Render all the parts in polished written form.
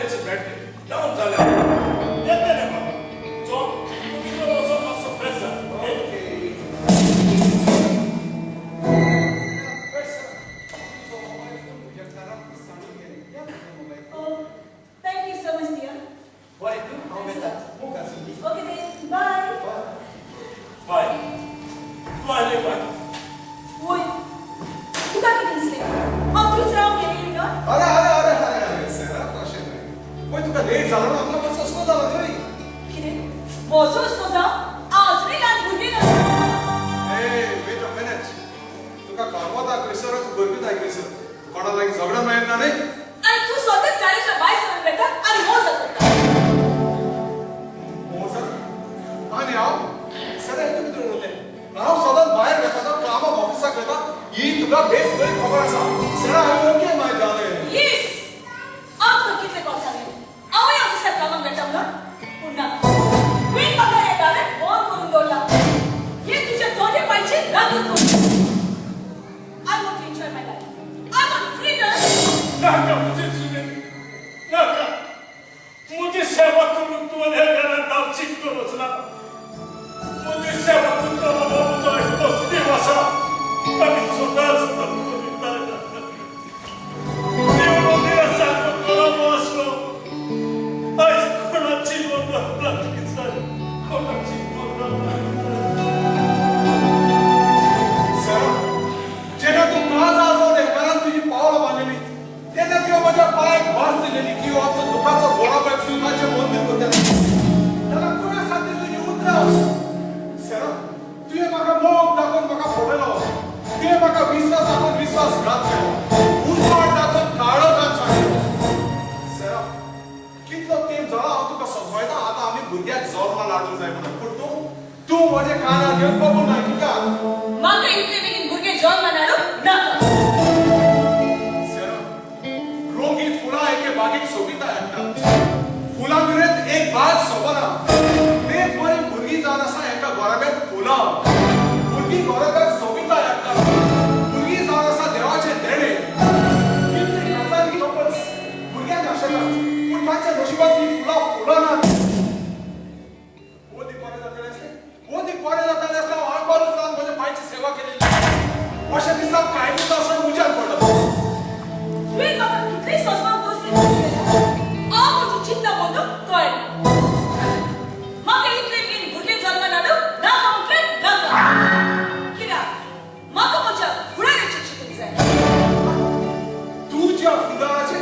It's a bread. Don't tell him. Get the number. So, you can also have some present. Okay. Oh, thank you so much, dear. Why do? How is that? Okay then, bye. Bye. Bye, bye. Woi, buka kita sini. Aku serang kiri kan? अरे sir प्रश्न नाही. कोई तुका late झाला ना आपला पण सस्तो झाला तरी. Kiri, bosan soza. Asli lan बुद्धि ना. Hey, wait a minute. तुका कामात अग्रेसर तू गर्दी दाखवेस. कोणाला एक झगडा मिळणार नाही. आणि तू स्वतःच गाडीच्या बाहेर सोडून बेटा आणि मोज करता. मोज? आणि आव सर हे तुम्ही बोलले. नाव सदा बाहेर येतात कामा ऑफिसात येतात. ही तुका बेस बरी खबर असा. Sir I okay my darling. Yes. आप तो कितने कॉल झाले? आवय ऑफिसात काम बेटा ना. पुन्हा. वेळ बघा येत आहे. फोन करून बोलला. हे तुझ्या दोन्ही पायचे राखून ठेव. I want to enjoy my life. I want freedom. नका मुझे सुने. नका. मुझे सेवा करून तुम्हाला घरात दावची करूच ना. मुझे सेवा करून तुम्हाला जाय बसते वासा. आणि स्वतःच तू माझे काना घेऊन बघू नाही का माका इतले बेगीन भुरगे जॉन म्हणालो नाका रोगीत फुला एके बागेत सोबिता एकटा फुला विरेत एक बाग सोबना तेच बरी भुरगी जाण असा एका गोराब्यात फुला भुरगी गोराब्यात सोबिता एकटा भुरगी जाण असा देवाचे देणे किती नजारी कपल्स भुरग्याक आशेला पण तांच्या नशिबात ही फुला फुलना पडे जाताले असला आंबारूच लावून माझ्या पायची सेवा केलेली अशा दिसाक काय दिवस असं उजाड पडलं वेळ बाबा कितले ससमा पोसले आ माझी चिंता बंद कळेल माका इतले बेगीन भुरगे जॉन म्हणालो नाका म्हटले नाका किरा माका माझ्या फुडाऱ्याची चिंता जाय तुझ्या फुडाराचे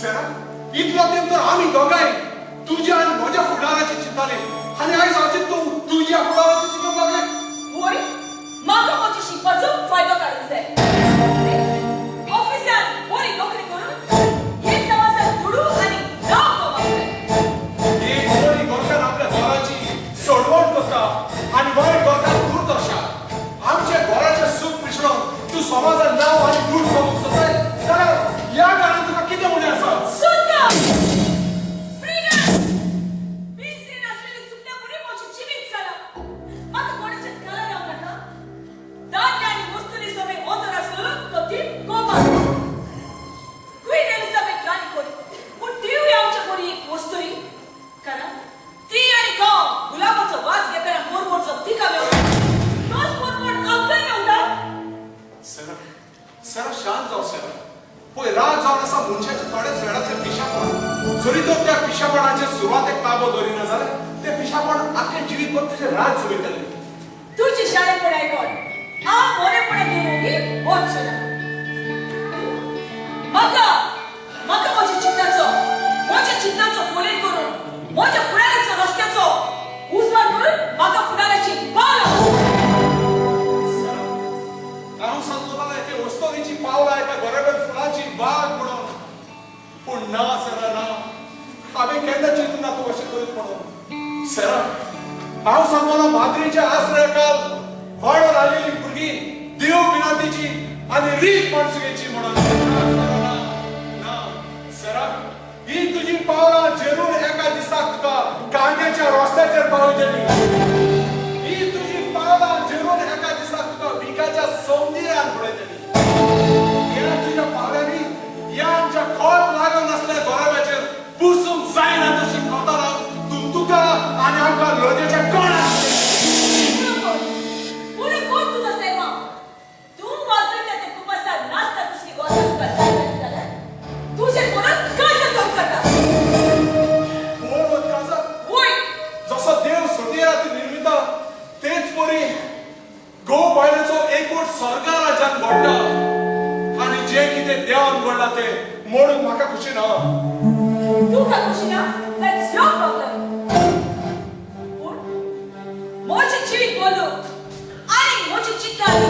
सरा इतला तेम तर आम्ही दोघांनी तुझ्या आणि माझ्या फुडाराची चिंताले आणि आई सावचे तू तुझ्या फुडाराची चिंता लागले होय माका माझी शिकवाचो फायदा काढून जाय ऑफिसात बरी नोकरी करून हे समाजात दुडू आणि नाव कमावते एक बरी गोरकार आपल्या घराची सोडवण करता आणि बरी गोरकार दूर दर्शा आमच्या घराचे सुख मिसळून तू समाजात नाव आणि दूर कमवू शकताय तर या गाण्यात तुला किती मुले असा सुद्धा जरी तो त्या पिशापणाचे सुरुवातेक ताबो धरिना जाल्यार ते पिशापण आख्खे जिवीतभर तुझे राज चलयतले तुझी शाळेत पडाय कोण आ मोरे पडे गेलोगी बोचना माका माझ्या चिंताचो फोलेन करून माझ्या फुडाऱ्याचो रस्त्याचो उजवाड करून माका फुडाऱ्याची पावला हांव सांगतालो एके वस्तोरीची पावला एका गोरब्यात फुलाची बाग म्हणून पूण ना सरा ना हांवें केन्ना चिंतून ना तूं अशें करीत म्हणून सरा हांव सांगतालो माद्रीच्या आश्रयकाल व्हड राहिलेली भुरगीं देव पिनातीची आनी रीत माणसुगेची म्हणून ना सरा ही तुजी पावलां जरूर एका दिसाक तुका कांद्याच्या रस्त्याचेर पावयतली ही तुजी पावलां जरूर एका दिसाक तुका विकाच्या सौंदर्यान पळयतली ह्या तुज्या पावलांनी ह्या आमच्या खोल लागून आसल्या गोराब्याचेर म्हाका खुशी ना तू का खुशी ना that's your problem पूण मोची चिडीक बोलू आणि मोची चित्तानी